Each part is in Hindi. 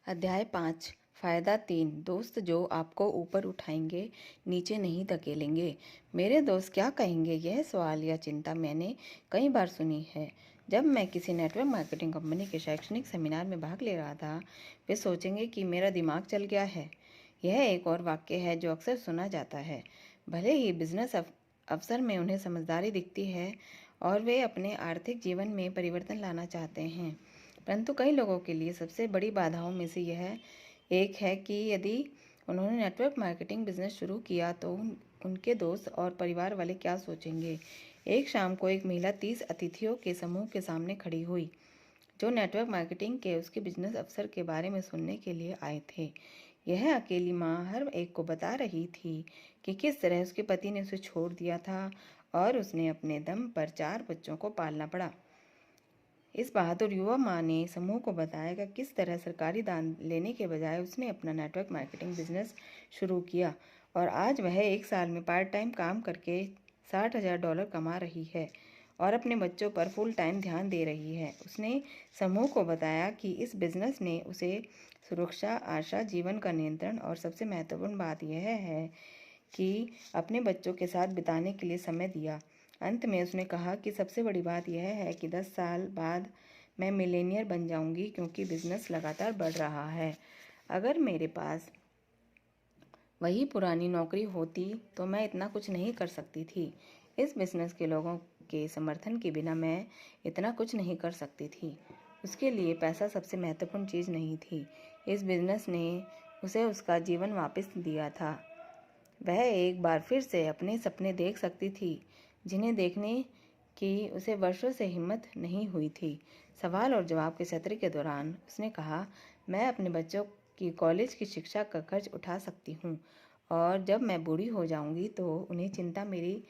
अध्याय 5। फायदा 3। दोस्त जो आपको ऊपर उठाएंगे, नीचे नहीं धकेलेंगे। मेरे दोस्त क्या कहेंगे, यह सवाल या चिंता मैंने कई बार सुनी है। जब मैं किसी नेटवर्क मार्केटिंग कंपनी के शैक्षणिक सेमिनार में भाग ले रहा था, वे सोचेंगे कि मेरा दिमाग चल गया है। यह एक और वाक्य है जो अक्सर सुना जाता है। भले ही बिजनेस अवसर में उन्हें समझदारी दिखती है और वे अपने आर्थिक जीवन में परिवर्तन लाना चाहते हैं, परंतु कई लोगों के लिए सबसे बड़ी बाधाओं में से यह एक है कि यदि उन्होंने नेटवर्क मार्केटिंग बिजनेस शुरू किया तो उनके दोस्त और परिवार वाले क्या सोचेंगे। एक शाम को एक महिला 30 अतिथियों के समूह के सामने खड़ी हुई, जो नेटवर्क मार्केटिंग के उसके बिजनेस अवसर के बारे में सुनने के लिए आए थे। यह अकेली माँ हर एक को बता रही थी कि किस तरह उसके पति ने उसे छोड़ दिया था और उसने अपने दम पर 4 बच्चों को पालना पड़ा। इस बहादुर युवा माँ ने समूह को बताया कि किस तरह सरकारी दान लेने के बजाय उसने अपना नेटवर्क मार्केटिंग बिजनेस शुरू किया और आज वह 1 साल में पार्ट टाइम काम करके $60,000 कमा रही है और अपने बच्चों पर फुल टाइम ध्यान दे रही है। उसने समूह को बताया कि इस बिजनेस ने उसे सुरक्षा, आशा, जीवन का नियंत्रण और सबसे महत्वपूर्ण बात यह है कि अपने बच्चों के साथ बिताने के लिए समय दिया। अंत में उसने कहा कि सबसे बड़ी बात यह है कि 10 साल बाद मैं मिलेनियर बन जाऊंगी क्योंकि बिजनेस लगातार बढ़ रहा है। अगर मेरे पास वही पुरानी नौकरी होती तो मैं इतना कुछ नहीं कर सकती थी। इस बिजनेस के लोगों के समर्थन के बिना मैं इतना कुछ नहीं कर सकती थी। उसके लिए पैसा सबसे महत्वपूर्ण चीज़ नहीं थी। इस बिजनेस ने उसे उसका जीवन वापस दिया था। वह एक बार फिर से अपने सपने देख सकती थी, जिन्हें देखने की उसे वर्षों से हिम्मत नहीं हुई थी। सवाल और जवाब के सत्र के दौरान उसने कहा, मैं अपने बच्चों की कॉलेज की शिक्षा का खर्च उठा सकती हूँ और जब मैं बूढ़ी हो जाऊंगी तो उन्हें चिंता मेरी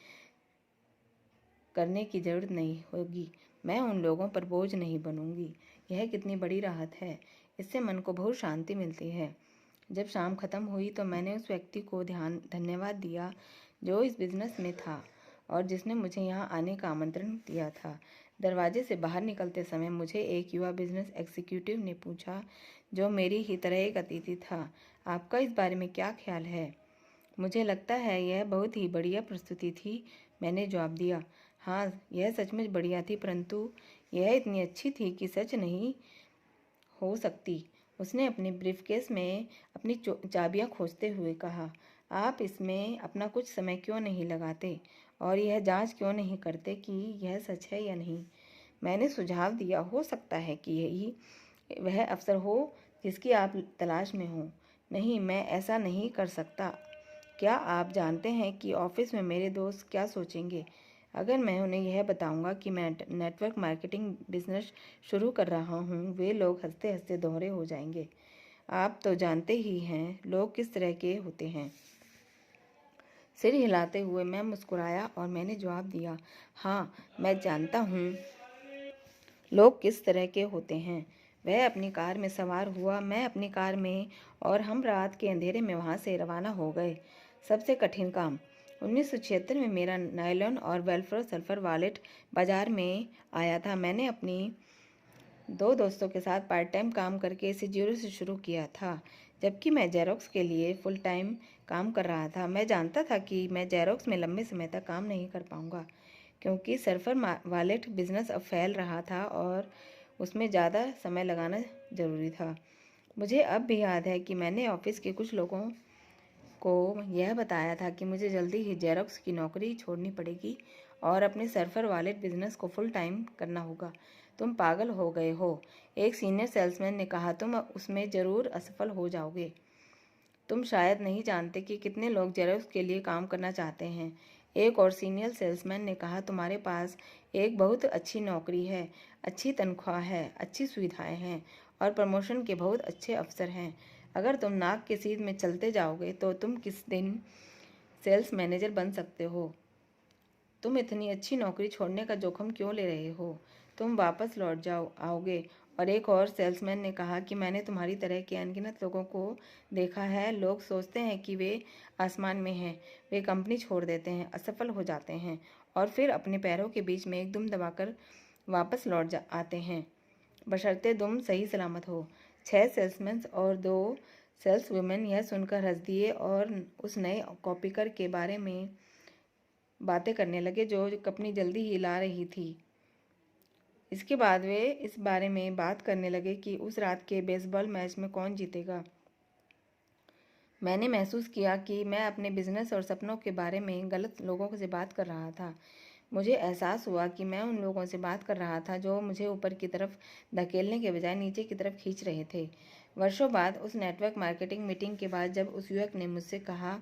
करने की ज़रूरत नहीं होगी। मैं उन लोगों पर बोझ नहीं बनूंगी। यह कितनी बड़ी राहत है। इससे मन को बहुत शांति मिलती है। जब शाम खत्म हुई तो मैंने उस व्यक्ति को धन्यवाद दिया जो इस बिजनेस में था और जिसने मुझे यहाँ आने का आमंत्रण दिया था। दरवाजे से बाहर निकलते समय मुझे एक युवा बिजनेस एग्जीक्यूटिव ने पूछा, जो मेरी ही तरह एक अतिथि था, आपका इस बारे में क्या ख्याल है? मुझे लगता है यह बहुत ही बढ़िया प्रस्तुति थी, मैंने जवाब दिया। हाँ, यह सचमुच बढ़िया थी, परंतु यह इतनी अच्छी थी कि सच नहीं हो सकती। उसने अपने ब्रीफकेस में अपनी चाबियां खोजते हुए कहा, आप इसमें अपना कुछ समय क्यों नहीं लगाते और यह जांच क्यों नहीं करते कि यह सच है या नहीं? मैंने सुझाव दिया, हो सकता है कि यही वह अवसर हो जिसकी आप तलाश में हो। नहीं, मैं ऐसा नहीं कर सकता। क्या आप जानते हैं कि ऑफिस में मेरे दोस्त क्या सोचेंगे अगर मैं उन्हें यह बताऊंगा कि मैं नेटवर्क मार्केटिंग बिजनेस शुरू कर रहा हूँ? वे लोग हंसते हंसते दोहरे हो जाएंगे। आप तो जानते ही हैं लोग किस तरह के होते हैं। सिर हिलाते हुए मैं मुस्कुराया और मैंने जवाब दिया, हाँ, मैं जानता हूँ लोग किस तरह के होते हैं। वह अपनी कार में सवार हुआ, मैं अपनी कार में, और हम रात के अंधेरे में वहाँ से रवाना हो गए। सबसे कठिन काम। 1976 में मेरा नायलॉन और वेलफ्रो सल्फर वॉलेट बाजार में आया था। मैंने अपनी 2 दोस्तों के साथ पार्ट टाइम काम करके इसे जीरो से शुरू किया था, जबकि मैं जेरोक्स के लिए फुल टाइम काम कर रहा था। मैं जानता था कि मैं जेरोक्स में लंबे समय तक काम नहीं कर पाऊंगा, क्योंकि सल्फर वॉलेट बिजनेस अब फैल रहा था और उसमें ज़्यादा समय लगाना ज़रूरी था। मुझे अब भी याद है कि मैंने ऑफिस के कुछ लोगों को यह बताया था कि मुझे जल्दी ही जेरोक्स की नौकरी छोड़नी पड़ेगी और अपने सल्फर वॉलेट बिजनेस को फुल टाइम करना होगा। तुम पागल हो गए हो, एक सीनियर सेल्समैन ने कहा, तुम उसमें ज़रूर असफल हो जाओगे। तुम शायद नहीं जानते कि कितने लोग जेरोक्स के लिए काम करना चाहते हैं। एक और सीनियर सेल्समैन ने कहा, तुम्हारे पास एक बहुत अच्छी नौकरी है, अच्छी तनख्वाह है, अच्छी सुविधाएं हैं और प्रमोशन के बहुत अच्छे अवसर हैं। अगर तुम नाक के सीध में चलते जाओगे तो तुम किस दिन सेल्स मैनेजर बन सकते हो। तुम इतनी अच्छी नौकरी छोड़ने का जोखिम क्यों ले रहे हो? तुम वापस लौट आओगे। और एक और सेल्समैन ने कहा कि मैंने तुम्हारी तरह के अनगिनत लोगों को देखा है। लोग सोचते हैं कि वे आसमान में हैं, वे कंपनी छोड़ देते हैं, असफल हो जाते हैं और फिर अपने पैरों के बीच में एक दुम दबाकर वापस लौट आते हैं, बशर्ते तुम सही सलामत हो। 6 सेल्समैन और 2 सेल्स वुमेन यह सुनकर हंस दिए और उस नए कॉपीकर के बारे में बातें करने लगे जो कंपनी जल्दी ही ला रही थी। इसके बाद वे इस बारे में बात करने लगे कि उस रात के बेसबॉल मैच में कौन जीतेगा। मैंने महसूस किया कि मैं अपने बिजनेस और सपनों के बारे में गलत लोगों से बात कर रहा था। मुझे एहसास हुआ कि मैं उन लोगों से बात कर रहा था जो मुझे ऊपर की तरफ धकेलने के बजाय नीचे की तरफ खींच रहे थे। वर्षों बाद उस नेटवर्क मार्केटिंग मीटिंग के बाद जब उस युवक ने मुझसे कहा,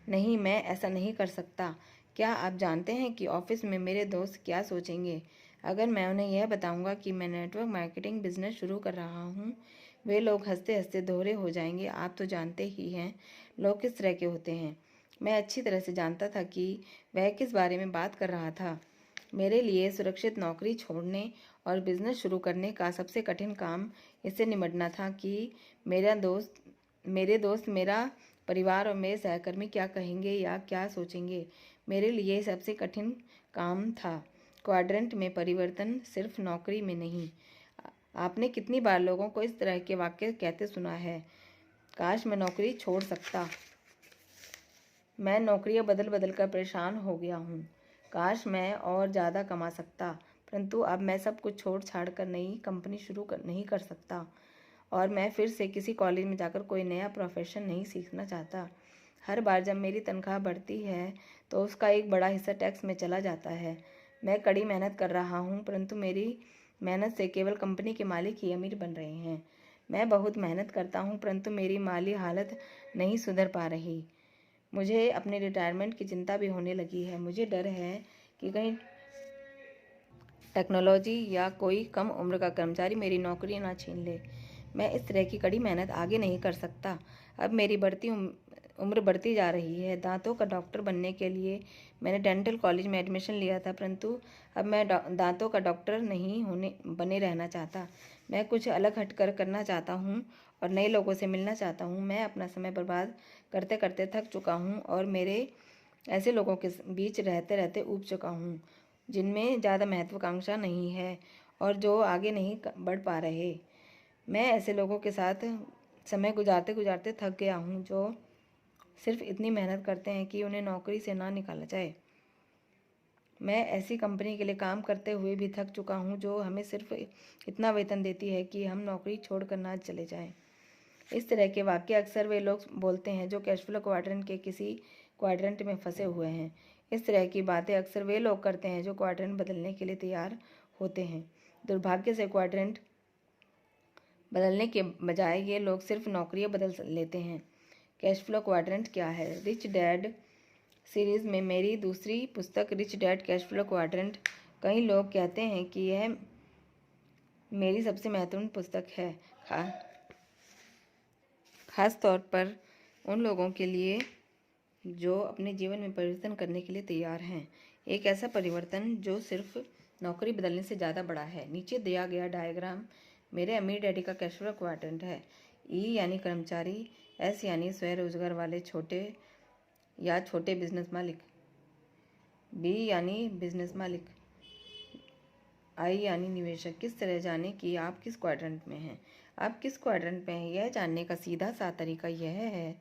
नहीं, मैं ऐसा नहीं कर सकता। क्या आप जानते हैं कि ऑफिस में मेरे दोस्त क्या सोचेंगे अगर मैं उन्हें यह बताऊंगा कि मैं नेटवर्क मार्केटिंग बिजनेस शुरू कर रहा हूँ? वे लोग हंसते हंसते दोहरे हो जाएंगे। आप तो जानते ही हैं लोग किस तरह के होते हैं। मैं अच्छी तरह से जानता था कि वह किस बारे में बात कर रहा था। मेरे लिए सुरक्षित नौकरी छोड़ने और बिजनेस शुरू करने का सबसे कठिन काम इससे निपटना था कि मेरे दोस्त, मेरा परिवार और मेरे सहकर्मी क्या कहेंगे या क्या सोचेंगे। मेरे लिए सबसे कठिन काम था क्वाड्रेंट में परिवर्तन, सिर्फ नौकरी में नहीं। आपने कितनी बार लोगों को इस तरह के वाक्य कहते सुना है, काश मैं नौकरी छोड़ सकता। मैं नौकरियां बदल बदल कर परेशान हो गया हूँ। काश मैं और ज़्यादा कमा सकता, परंतु अब मैं सब कुछ छोड़ छाड़ कर नई कंपनी नहीं कर सकता और मैं फिर से किसी कॉलेज में जाकर कोई नया प्रोफेशन नहीं सीखना चाहता। हर बार जब मेरी तनख्वाह बढ़ती है तो उसका एक बड़ा हिस्सा टैक्स में चला जाता है। मैं कड़ी मेहनत कर रहा हूँ, परंतु मेरी मेहनत से केवल कंपनी के मालिक ही अमीर बन रहे हैं। मैं बहुत मेहनत करता हूँ, परंतु मेरी माली हालत नहीं सुधर पा रही। मुझे अपने रिटायरमेंट की चिंता भी होने लगी है। मुझे डर है कि कहीं टेक्नोलॉजी या कोई कम उम्र का कर्मचारी मेरी नौकरी ना छीन ले। मैं इस तरह की कड़ी मेहनत आगे नहीं कर सकता। अब मेरी उम्र बढ़ती जा रही है। दांतों का डॉक्टर बनने के लिए मैंने डेंटल कॉलेज में एडमिशन लिया था, परंतु अब मैं दांतों का डॉक्टर नहीं बने रहना चाहता। मैं कुछ अलग हटकर करना चाहता हूँ और नए लोगों से मिलना चाहता हूँ। मैं अपना समय बर्बाद करते करते थक चुका हूँ और मेरे ऐसे लोगों के बीच रहते रहते ऊब चुका हूँ जिनमें ज़्यादा महत्वाकांक्षा नहीं है और जो आगे नहीं बढ़ पा रहे। मैं ऐसे लोगों के साथ समय गुजारते गुजारते थक गया हूँ जो सिर्फ इतनी मेहनत करते हैं कि उन्हें नौकरी से ना निकाला जाए। मैं ऐसी कंपनी के लिए काम करते हुए भी थक चुका हूँ जो हमें सिर्फ इतना वेतन देती है कि हम नौकरी छोड़कर ना चले जाएं। इस तरह के वाक्य अक्सर वे लोग बोलते हैं जो कैश फ्लो क्वाड्रेंट के किसी क्वाड्रेंट में फंसे हुए हैं। इस तरह की बातें अक्सर वे लोग करते हैं जो क्वाड्रेंट बदलने के लिए तैयार होते हैं। दुर्भाग्य से क्वाड्रेंट बदलने के बजाय ये लोग सिर्फ नौकरियां बदल लेते हैं। कैश फ्लो क्वाड्रेंट क्या है? रिच डैड सीरीज़ में मेरी दूसरी पुस्तक rich dad cash flow quadrant, कई लोग कहते हैं कि यह मेरी सबसे महत्वपूर्ण पुस्तक है, खास तौर पर उन लोगों के लिए जो अपने जीवन में परिवर्तन करने के लिए तैयार हैं। एक ऐसा परिवर्तन जो सिर्फ नौकरी बदलने से ज़्यादा बड़ा है। नीचे दिया गया डायग्राम मेरे अमीर डैडी का कैश फ्लो क्वाड्रेंट है। ई यानी कर्मचारी, एस यानी स्वरोजगार वाले छोटे बिजनेस मालिक, बी यानी बिजनेस मालिक, आई यानी निवेशक। किस तरह जाने कि आप किस क्वाड्रेंट में हैं? आप किस क्वाड्रेंट में हैं यह जानने का सीधा सा तरीका यह है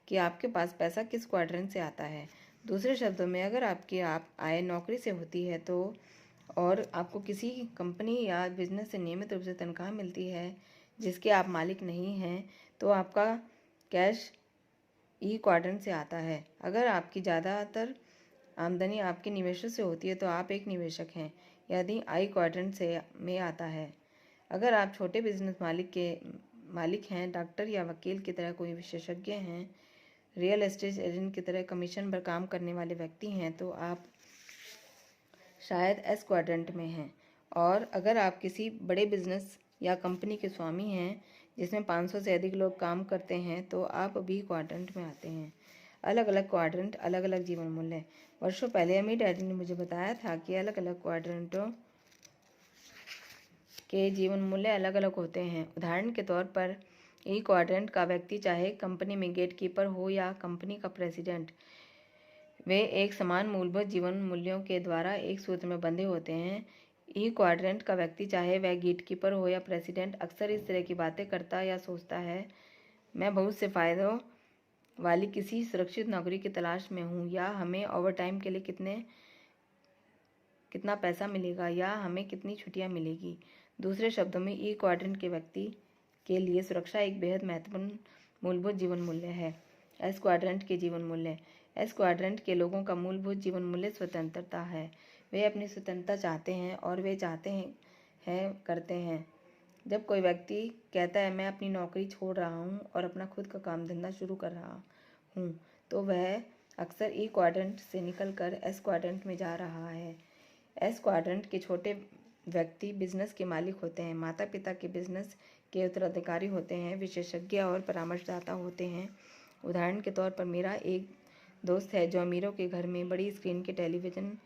कि आपके पास पैसा किस क्वाड्रेंट से आता है। दूसरे शब्दों में, अगर आपकी आय नौकरी से होती है तो और आपको किसी कंपनी या बिजनेस से नियमित रूप से तनख्वाह मिलती है जिसके आप मालिक नहीं हैं, तो आपका कैश ई क्वाड्रेंट से आता है। अगर आपकी ज़्यादातर आमदनी आपके निवेशों से होती है तो आप एक निवेशक हैं, यदि आई क्वाड्रेंट से में आता है। अगर आप छोटे बिजनेस मालिक हैं, डॉक्टर या वकील की तरह कोई विशेषज्ञ हैं, रियल एस्टेट एजेंट की तरह कमीशन पर काम करने वाले व्यक्ति हैं, तो आप शायद एस क्वाड्रेंट में हैं। और अगर आप किसी बड़े बिजनेस या कंपनी के स्वामी हैं जिसमें 500 से अधिक लोग काम करते हैं, तो आप बी क्वाड्रेंट में आते हैं। अलग अलग क्वाड्रेंट, अलग अलग जीवन मूल्य। वर्षों पहले अमीर डैडी ने मुझे बताया था कि अलग अलग क्वाड्रेंटों के जीवन मूल्य अलग अलग होते हैं। उदाहरण के तौर पर ई क्वाड्रेंट का व्यक्ति चाहे कंपनी में गेट कीपर हो या कंपनी का प्रेसिडेंट, वे एक समान मूलभूत जीवन मूल्यों के द्वारा एक सूत्र में बंधे होते हैं। ई क्वाड्रेंट का व्यक्ति, चाहे वह गेटकीपर हो या प्रेसिडेंट, अक्सर इस तरह की बातें करता या सोचता है। मैं बहुत से फ़ायदों वाली किसी सुरक्षित नौकरी की तलाश में हूँ, या हमें ओवरटाइम के लिए कितना पैसा मिलेगा, या हमें कितनी छुट्टियाँ मिलेगी। दूसरे शब्दों में, ई क्वाड्रेंट के व्यक्ति के लिए सुरक्षा एक बेहद महत्वपूर्ण मूलभूत जीवन मूल्य है। एस क्वाड्रेंट के जीवन मूल्य। एस क्वाड्रेंट के लोगों का मूलभूत जीवन मूल्य स्वतंत्रता है। वे अपनी स्वतंत्रता चाहते हैं और वे चाहते हैं करते हैं। जब कोई व्यक्ति कहता है मैं अपनी नौकरी छोड़ रहा हूँ और अपना खुद का काम धंधा शुरू कर रहा हूँ, तो वह अक्सर ई क्वाड्रेंट से निकलकर एस क्वाड्रेंट में जा रहा है। एस क्वाड्रेंट के छोटे व्यक्ति बिजनेस के मालिक होते हैं, माता पिता के बिजनेस के उत्तराधिकारी होते हैं, विशेषज्ञ और परामर्शदाता होते हैं। उदाहरण के तौर पर, मेरा एक दोस्त है जो अमीरों के घर में बड़ी स्क्रीन के टेलीविज़न,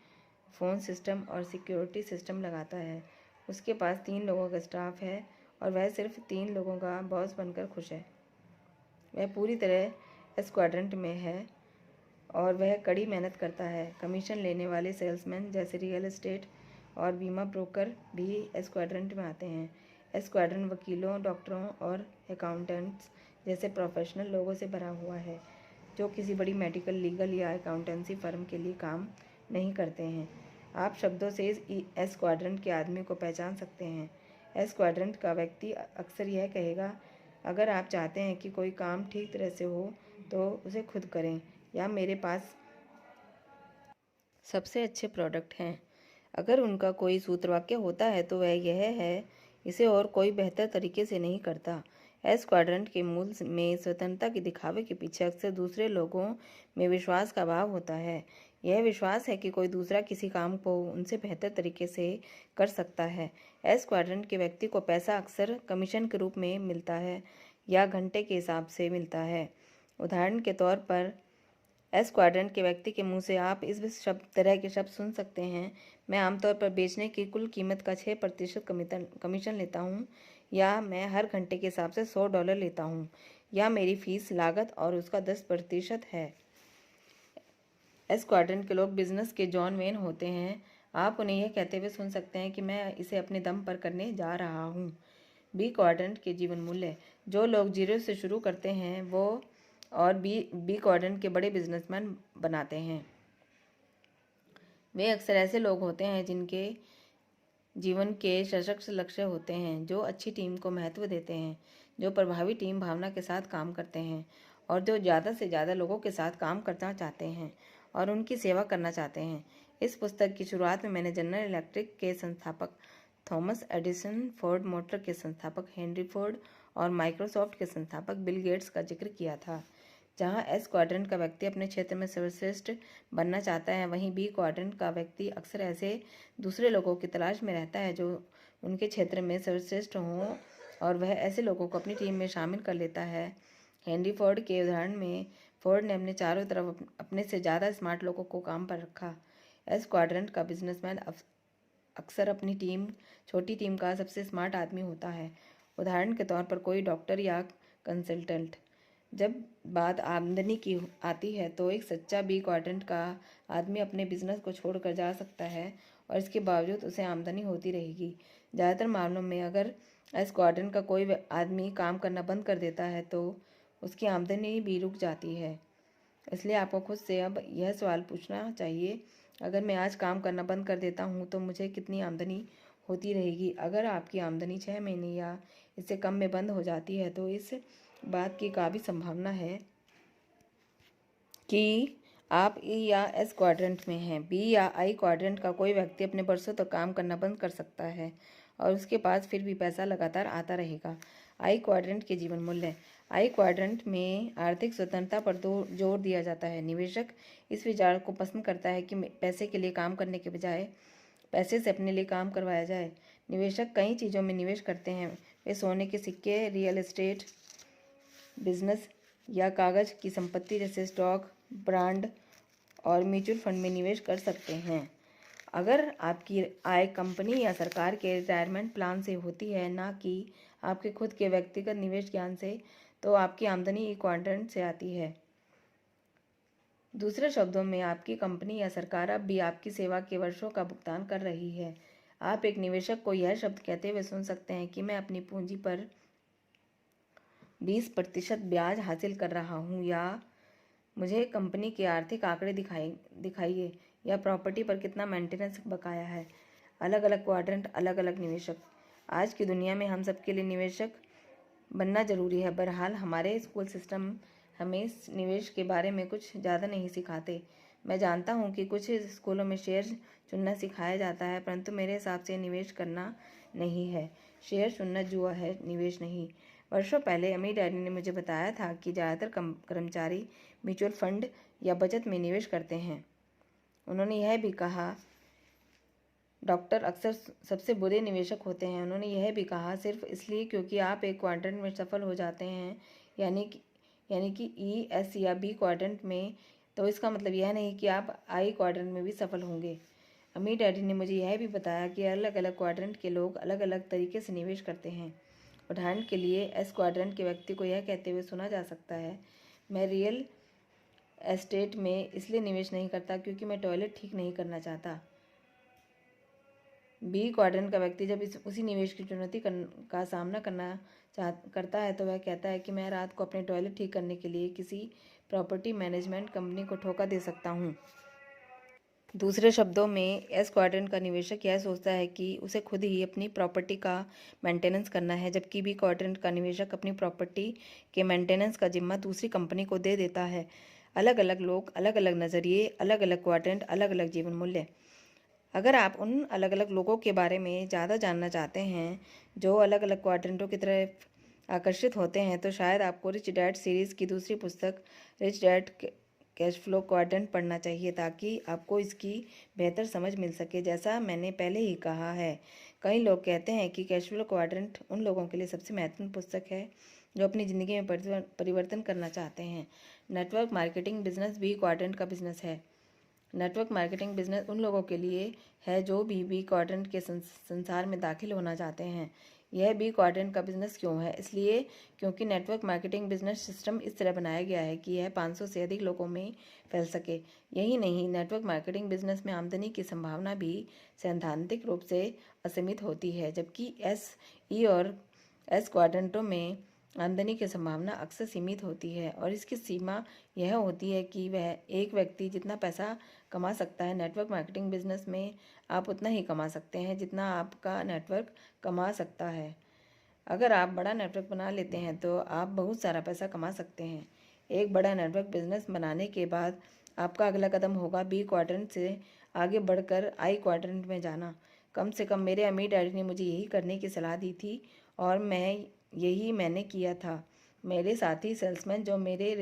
फ़ोन सिस्टम और सिक्योरिटी सिस्टम लगाता है। उसके पास 3 लोगों का स्टाफ है और वह सिर्फ 3 लोगों का बॉस बनकर खुश है। वह पूरी तरह एस क्वाड्रेंट में है और वह कड़ी मेहनत करता है। कमीशन लेने वाले सेल्समैन जैसे रियल एस्टेट और बीमा ब्रोकर भी एस क्वाड्रेंट में आते हैं। एस क्वाड्रेंट वकीलों, डॉक्टरों और अकाउंटेंट्स जैसे प्रोफेशनल लोगों से भरा हुआ है जो किसी बड़ी मेडिकल, लीगल या अकाउंटेंसी फर्म के लिए काम नहीं करते हैं। आप शब्दों से इस एस क्वाड्रेंट के आदमी को पहचान सकते हैं। एस क्वाड्रेंट का व्यक्ति अक्सर यह कहेगा, अगर आप चाहते हैं कि कोई काम ठीक तरह से हो तो उसे खुद करें, या मेरे पास सबसे अच्छे प्रोडक्ट हैं। अगर उनका कोई सूत्रवाक्य होता है तो वह यह है, इसे और कोई बेहतर तरीके से नहीं करता। एस क्वाड्रेंट के मूल में स्वतंत्रता के दिखावे के पीछे अक्सर दूसरे लोगों में विश्वास का अभाव होता है। यह विश्वास है कि कोई दूसरा किसी काम को उनसे बेहतर तरीके से कर सकता है। एस क्वाड्रेंट के व्यक्ति को पैसा अक्सर कमीशन के रूप में मिलता है या घंटे के हिसाब से मिलता है। उदाहरण के तौर पर, एस क्वाड्रेंट के व्यक्ति के मुंह से आप इस तरह के शब्द सुन सकते हैं, मैं आमतौर पर बेचने की कुल कीमत का 6% कमीशन लेता हूँ, या मैं हर घंटे के हिसाब से $100 लेता हूँ, या मेरी फीस लागत और उसका 10% है। एस क्वाड्रेंट के लोग बिजनेस के जॉन वेन होते हैं। आप उन्हें यह कहते हुए सुन सकते हैं कि मैं इसे अपने दम पर करने जा रहा हूँ। बी क्वाड्रेंट के जीवन मूल्य। जो लोग जीरो से शुरू करते हैं वो और बी क्वाड्रेंट के बड़े बिजनेसमैन बनाते हैं। वे अक्सर ऐसे लोग होते हैं जिनके जीवन के सशक्त लक्ष्य होते हैं, जो अच्छी टीम को महत्व देते हैं, जो प्रभावी टीम भावना के साथ काम करते हैं, और जो ज़्यादा से ज़्यादा लोगों के साथ काम करना चाहते हैं और उनकी सेवा करना चाहते हैं। इस पुस्तक की शुरुआत में मैंने जनरल इलेक्ट्रिक के संस्थापक थॉमस एडिसन, फोर्ड मोटर के संस्थापक हेनरी फोर्ड और माइक्रोसॉफ्ट के संस्थापक बिल गेट्स का जिक्र किया था। जहां एस क्वाड्रेंट का व्यक्ति अपने क्षेत्र में सर्वश्रेष्ठ बनना चाहता है, वहीं बी क्वाड्रेंट का व्यक्ति अक्सर ऐसे दूसरे लोगों की तलाश में रहता है जो उनके क्षेत्र में सर्वश्रेष्ठ हों, और वह ऐसे लोगों को अपनी टीम में शामिल कर लेता है। हेनरी फोर्ड के उदाहरण में, फोर्ड ने अपने चारों तरफ अपने से ज़्यादा स्मार्ट लोगों को काम पर रखा। एस क्वाड्रेंट का बिजनेसमैन अक्सर अपनी छोटी टीम का सबसे स्मार्ट आदमी होता है। उदाहरण के तौर पर, कोई डॉक्टर या कंसल्टेंट। जब बात आमदनी की आती है तो एक सच्चा बी क्वाड्रेंट का आदमी अपने बिजनेस को छोड़कर जा सकता है और इसके बावजूद उसे आमदनी होती रहेगी। ज़्यादातर मामलों में अगर एस क्वाड्रेंट का कोई आदमी काम करना बंद कर देता है तो उसकी आमदनी भी रुक जाती है। इसलिए आपको खुद से अब यह सवाल पूछना चाहिए, अगर मैं आज काम करना बंद कर देता हूँ तो मुझे कितनी आमदनी होती रहेगी। अगर आपकी आमदनी 6 महीने या इससे कम में बंद हो जाती है तो इस बात की काफ़ी संभावना है कि आप ई या एस क्वाड्रेंट में हैं। बी या आई क्वाड्रेंट का कोई व्यक्ति अपने बरसों तक काम करना बंद कर सकता है और उसके पास फिर भी पैसा लगातार आता रहेगा। आई क्वाड्रेंट के जीवन मूल्य। आई क्वाड्रेंट में आर्थिक स्वतंत्रता पर जोर दिया जाता है। निवेशक इस विचार को पसंद करता है कि पैसे के लिए काम करने के बजाय पैसे से अपने लिए काम करवाया जाए। निवेशक कई चीज़ों में निवेश करते हैं। वे सोने के सिक्के, रियल एस्टेट बिजनेस या कागज की संपत्ति जैसे स्टॉक, बॉन्ड और म्यूचुअल फंड में निवेश कर सकते हैं। अगर आपकी आय कंपनी या सरकार के रिटायरमेंट प्लान से होती है, ना कि आपके खुद के व्यक्तिगत निवेश ज्ञान से, तो आपकी आमदनी ई क्वाड्रेंट से आती है। दूसरे शब्दों में, आपकी कंपनी या सरकार अब भी आपकी सेवा के वर्षों का भुगतान कर रही है। आप एक निवेशक को यह शब्द कहते हुए सुन सकते हैं कि मैं अपनी पूंजी पर 20% ब्याज हासिल कर रहा हूँ, या मुझे कंपनी के आर्थिक आंकड़े दिखाइए, या प्रॉपर्टी पर कितना मेंटेनेंस बकाया है। अलग अलग क्वाड्रेंट, अलग अलग निवेशक। आज की दुनिया में हम सबके लिए निवेशक बनना जरूरी है। बहरहाल हमारे स्कूल सिस्टम हमें निवेश के बारे में कुछ ज़्यादा नहीं सिखाते। मैं जानता हूँ कि कुछ स्कूलों में शेयर चुनना सिखाया जाता है, परंतु मेरे हिसाब से निवेश करना नहीं है। शेयर चुनना जुआ है, निवेश नहीं। वर्षों पहले अमीर डैडी ने मुझे बताया था कि ज़्यादातर कर्मचारी म्यूचुअल फंड या बचत में निवेश करते हैं। उन्होंने यह भी कहा, डॉक्टर अक्सर सबसे बुरे निवेशक होते हैं। उन्होंने यह भी कहा, सिर्फ इसलिए क्योंकि आप एक क्वाड्रेंट में सफल हो जाते हैं, यानी कि ई, एस या बी क्वाड्रेंट में, तो इसका मतलब यह नहीं कि आप आई क्वाड्रेंट में भी सफल होंगे। अमीर डैडी ने मुझे यह भी बताया कि अलग अलग क्वाड्रेंट के लोग अलग अलग तरीके से निवेश करते हैं। उदाहरण के लिए एस क्वाड्रेंट के व्यक्ति को यह कहते हुए सुना जा सकता है, मैं रियल एस्टेट में इसलिए निवेश नहीं करता क्योंकि मैं टॉयलेट ठीक नहीं करना चाहता। बी क्वाड्रेंट का व्यक्ति जब उसी निवेश की चुनौती का सामना करता है तो वह कहता है कि मैं रात को अपने टॉयलेट ठीक करने के लिए किसी प्रॉपर्टी मैनेजमेंट कंपनी को धोखा दे सकता हूँ। दूसरे शब्दों में, एस क्वाड्रेंट का निवेशक यह सोचता है कि उसे खुद ही अपनी प्रॉपर्टी का मेंटेनेंस करना है, जबकि बी क्वाड्रेंट का निवेशक अपनी प्रॉपर्टी के मेंटेनेंस का जिम्मा दूसरी कंपनी को दे देता है। अलग अलग लोग, अलग अलग नज़रिए, अलग अलग क्वाड्रेंट, अलग अलग जीवन मूल्य। अगर आप उन अलग अलग लोगों के बारे में ज़्यादा जानना चाहते हैं जो अलग अलग क्वाड्रेंटों की तरफ आकर्षित होते हैं, तो शायद आपको रिच डैड सीरीज़ की दूसरी पुस्तक rich dad cash flow quadrant पढ़ना चाहिए, ताकि आपको इसकी बेहतर समझ मिल सके। जैसा मैंने पहले ही कहा है, कई लोग कहते हैं कि कैश फ्लो क्वाड्रेंट उन लोगों के लिए सबसे महत्वपूर्ण पुस्तक है जो अपनी ज़िंदगी में परिवर्तन करना चाहते हैं। नेटवर्क मार्केटिंग बिजनेस भी क्वाड्रेंट का बिजनेस है। नेटवर्क मार्केटिंग बिजनेस उन लोगों के लिए है जो बी क्वाड्रेंट के संसार में दाखिल होना चाहते हैं। यह बी क्वाड्रेंट का बिजनेस क्यों है? इसलिए क्योंकि नेटवर्क मार्केटिंग बिजनेस सिस्टम इस तरह बनाया गया है कि यह 500 से अधिक लोगों में फैल सके। यही नहीं, नेटवर्क मार्केटिंग बिजनेस में आमदनी की संभावना भी सैद्धांतिक रूप से असीमित होती है, जबकि एस, ई और एस क्वाड्रेंटों में आमदनी की संभावना अक्सर सीमित होती है, और इसकी सीमा यह होती है कि वह एक व्यक्ति जितना पैसा कमा सकता है, नेटवर्क मार्केटिंग बिजनेस में आप उतना ही कमा सकते हैं जितना आपका नेटवर्क कमा सकता है। अगर आप बड़ा नेटवर्क बना लेते हैं तो आप बहुत सारा पैसा कमा सकते हैं। एक बड़ा नेटवर्क बिजनेस बनाने के बाद आपका अगला कदम होगा बी क्वाड्रेंट से आगे बढ़कर आई क्वाड्रेंट में जाना। कम से कम मेरे अमीर डैडी ने मुझे यही करने की सलाह दी थी, और यही मैंने किया था। मेरे साथी सेल्समैन जो मेरे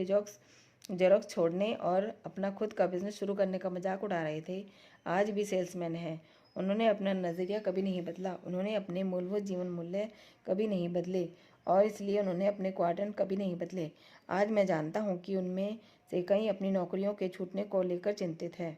जेरोक्स छोड़ने और अपना खुद का बिजनेस शुरू करने का मजाक उड़ा रहे थे, आज भी सेल्समैन हैं। उन्होंने अपना नज़रिया कभी नहीं बदला, उन्होंने अपने मूलभूत जीवन मूल्य कभी नहीं बदले, और इसलिए उन्होंने अपने क्वाड्रेंट कभी नहीं बदले। आज मैं जानता हूँ कि उनमें से कई अपनी नौकरियों के छूटने को लेकर चिंतित है,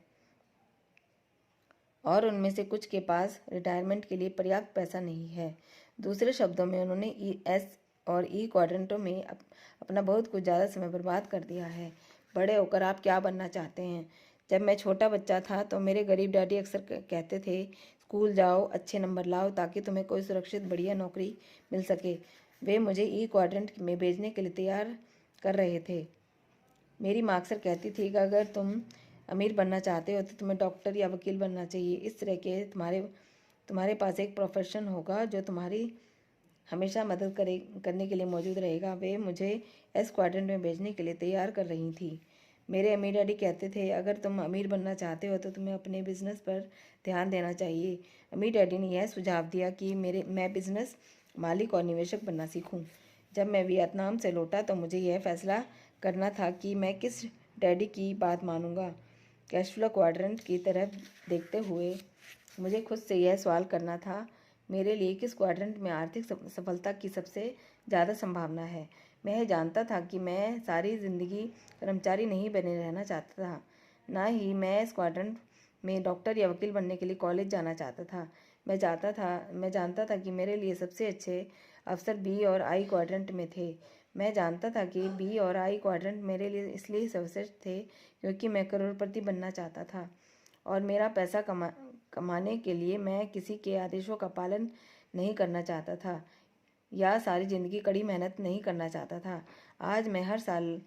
और उनमें से कुछ के पास रिटायरमेंट के लिए पर्याप्त पैसा नहीं है। दूसरे शब्दों में, उन्होंने एस और ई क्वाड्रेंटों में अपना बहुत कुछ ज़्यादा समय बर्बाद कर दिया है। बड़े होकर आप क्या बनना चाहते हैं? जब मैं छोटा बच्चा था तो मेरे गरीब डैडी अक्सर कहते थे, स्कूल जाओ, अच्छे नंबर लाओ, ताकि तुम्हें कोई सुरक्षित बढ़िया नौकरी मिल सके। वे मुझे ई क्वाड्रेंट में भेजने के लिए तैयार कर रहे थे। मेरी माँ अक्सर कहती थी कि अगर तुम अमीर बनना चाहते हो तो तुम्हें डॉक्टर या वकील बनना चाहिए। इस तरह के तुम्हारे पास एक प्रोफेशन होगा जो तुम्हारी हमेशा मदद करने के लिए मौजूद रहेगा। वे मुझे एस क्वाड्रेंट में भेजने के लिए तैयार कर रही थी। मेरे अमीर डैडी कहते थे, अगर तुम अमीर बनना चाहते हो तो तुम्हें अपने बिजनेस पर ध्यान देना चाहिए। अमीर डैडी ने यह सुझाव दिया कि मैं बिजनेस मालिक और निवेशक बनना सीखूं। जब मैं वियतनाम से लौटा तो मुझे यह फैसला करना था कि मैं किस डैडी की बात मानूंगा। कैश फ्लो क्वाड्रेंट की तरफ देखते हुए मुझे खुद से यह सवाल करना था, मेरे लिए किस क्वाड्रेंट में आर्थिक सफलता की सबसे ज़्यादा संभावना है। मैं यह जानता था कि मैं सारी ज़िंदगी कर्मचारी नहीं बने रहना चाहता था, ना ही मैं इस क्वाड्रेंट में डॉक्टर या वकील बनने के लिए कॉलेज जाना चाहता था। मैं जानता था कि मेरे लिए सबसे अच्छे अवसर बी और आई क्वाड्रेंट में थे। मैं जानता था कि बी और आई क्वाड्रेंट मेरे लिए इसलिए सर्वश्रेष्ठ थे क्योंकि मैं करोड़पति बनना चाहता था और मेरा पैसा कमाने के लिए मैं किसी के आदेशों का पालन नहीं करना चाहता था या सारी ज़िंदगी कड़ी मेहनत नहीं करना चाहता था। आज मैं हर साल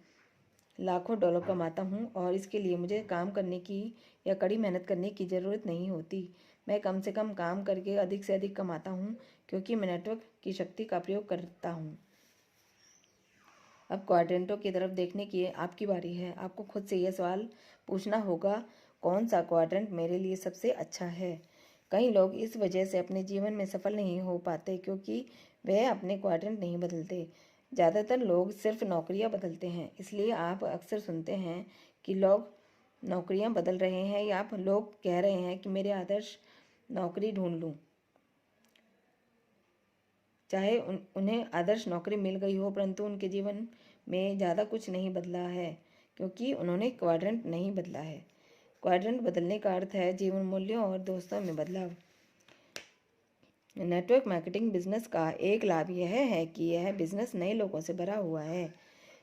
लाखों डॉलर कमाता हूँ और इसके लिए मुझे काम करने की या कड़ी मेहनत करने की ज़रूरत नहीं होती। मैं कम से कम काम करके अधिक से अधिक कमाता हूँ क्योंकि मैं नेटवर्क की शक्ति का प्रयोग करता हूँ। अब क्वाड्रेंटों की तरफ देखने की आपकी बारी है। आपको खुद से यह सवाल पूछना होगा, कौन सा क्वाड्रेंट मेरे लिए सबसे अच्छा है। कई लोग इस वजह से अपने जीवन में सफल नहीं हो पाते क्योंकि वह अपने क्वाड्रेंट नहीं बदलते। ज़्यादातर लोग सिर्फ नौकरियां बदलते हैं। इसलिए आप अक्सर सुनते हैं कि लोग नौकरियां बदल रहे हैं या आप लोग कह रहे हैं कि मेरे आदर्श नौकरी ढूंढ लूँ। चाहे उन्हें आदर्श नौकरी मिल गई हो परंतु उनके जीवन में ज़्यादा कुछ नहीं बदला है क्योंकि उन्होंने क्वाड्रेंट नहीं बदला है। क्वाड्रेंट बदलने का अर्थ है जीवन मूल्यों और दोस्तों में बदलाव। नेटवर्क मार्केटिंग बिजनेस का एक लाभ यह है कि यह बिजनेस नए लोगों से भरा हुआ है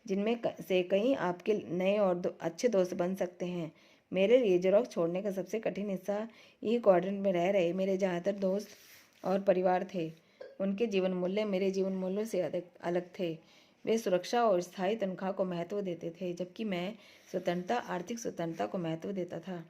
जिनमें से कई आपके नए और अच्छे दोस्त बन सकते हैं। मेरे लिए जेरोक्स छोड़ने का सबसे कठिन हिस्सा ई क्वाड्रेंट में रह रहे मेरे ज़्यादातर दोस्त और परिवार थे। उनके जीवन मूल्य मेरे जीवन मूल्यों से अलग थे। वे सुरक्षा और स्थायी तनख्वाह को महत्व देते थे जबकि मैं स्वतंत्रता, आर्थिक स्वतंत्रता को महत्व देता था।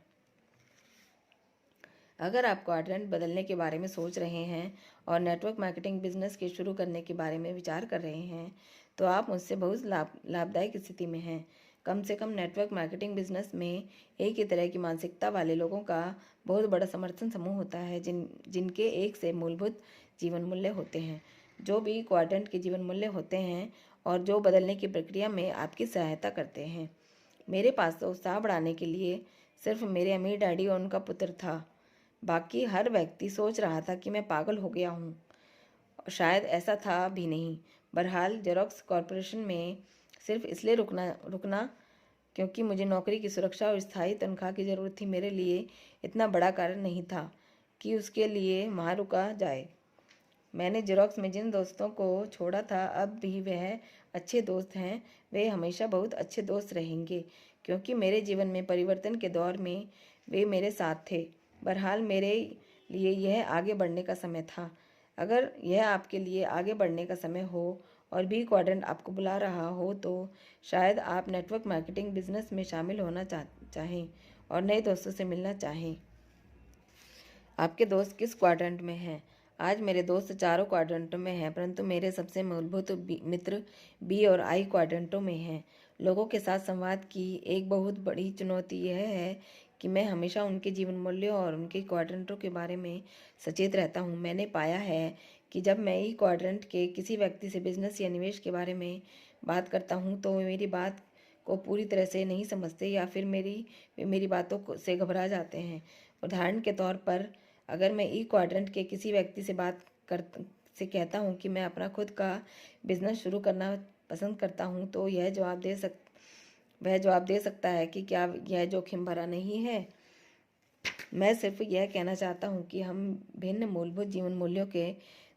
अगर आप क्वाड्रेंट बदलने के बारे में सोच रहे हैं और नेटवर्क मार्केटिंग बिजनेस के शुरू करने के बारे में विचार कर रहे हैं तो आप मुझसे बहुत लाभदायक स्थिति में हैं। कम से कम नेटवर्क मार्केटिंग बिजनेस में एक ही तरह की मानसिकता वाले लोगों का बहुत बड़ा समर्थन समूह होता है जिनके एक से मूलभूत जीवन मूल्य होते हैं जो भी क्वाड्रेंट के जीवन मूल्य होते हैं और जो बदलने की प्रक्रिया में आपकी सहायता करते हैं। मेरे पास तो उत्साह बढ़ाने के लिए सिर्फ मेरे अमीर डैडी और उनका पुत्र था। बाकी हर व्यक्ति सोच रहा था कि मैं पागल हो गया हूँ। शायद ऐसा था भी नहीं। बहरहाल जेरोक्स कॉरपोरेशन में सिर्फ इसलिए रुकना क्योंकि मुझे नौकरी की सुरक्षा और स्थायी तनख्वाह की ज़रूरत थी मेरे लिए इतना बड़ा कारण नहीं था कि उसके लिए वहाँ रुका जाए। मैंने जेरोक्स में जिन दोस्तों को छोड़ा था अब भी वह अच्छे दोस्त हैं। वे हमेशा बहुत अच्छे दोस्त रहेंगे क्योंकि मेरे जीवन में परिवर्तन के दौर में वे मेरे साथ थे। बहरहाल मेरे लिए यह आगे बढ़ने का समय था। अगर यह आपके लिए आगे बढ़ने का समय हो और भी क्वाड्रेंट आपको बुला रहा हो तो शायद आप नेटवर्क मार्केटिंग बिजनेस में शामिल होना चाहें और नए दोस्तों से मिलना चाहें। आपके दोस्त किस क्वाड्रेंट में हैं? आज मेरे दोस्त चारों क्वाड्रेंटों में हैं परंतु मेरे सबसे मूलभूत मित्र बी और आई क्वाड्रेंटों में हैं। लोगों के साथ संवाद की एक बहुत बड़ी चुनौती यह है कि मैं हमेशा उनके जीवन मूल्यों और उनके क्वाड्रेंटों के बारे में सचेत रहता हूँ। मैंने पाया है कि जब मैं ई क्वाड्रेंट के किसी व्यक्ति से बिजनेस या निवेश के बारे में बात करता हूँ तो वे मेरी बात को पूरी तरह से नहीं समझते या फिर मेरी बातों से घबरा जाते हैं। उदाहरण के तौर पर अगर मैं ई क्वाड्रेंट के किसी व्यक्ति से कहता हूँ कि मैं अपना खुद का बिजनेस शुरू करना पसंद करता हूँ तो वह जवाब दे सकता है कि क्या यह जोखिम भरा नहीं है। मैं सिर्फ यह कहना चाहता हूँ कि हम भिन्न मूलभूत जीवन मूल्यों के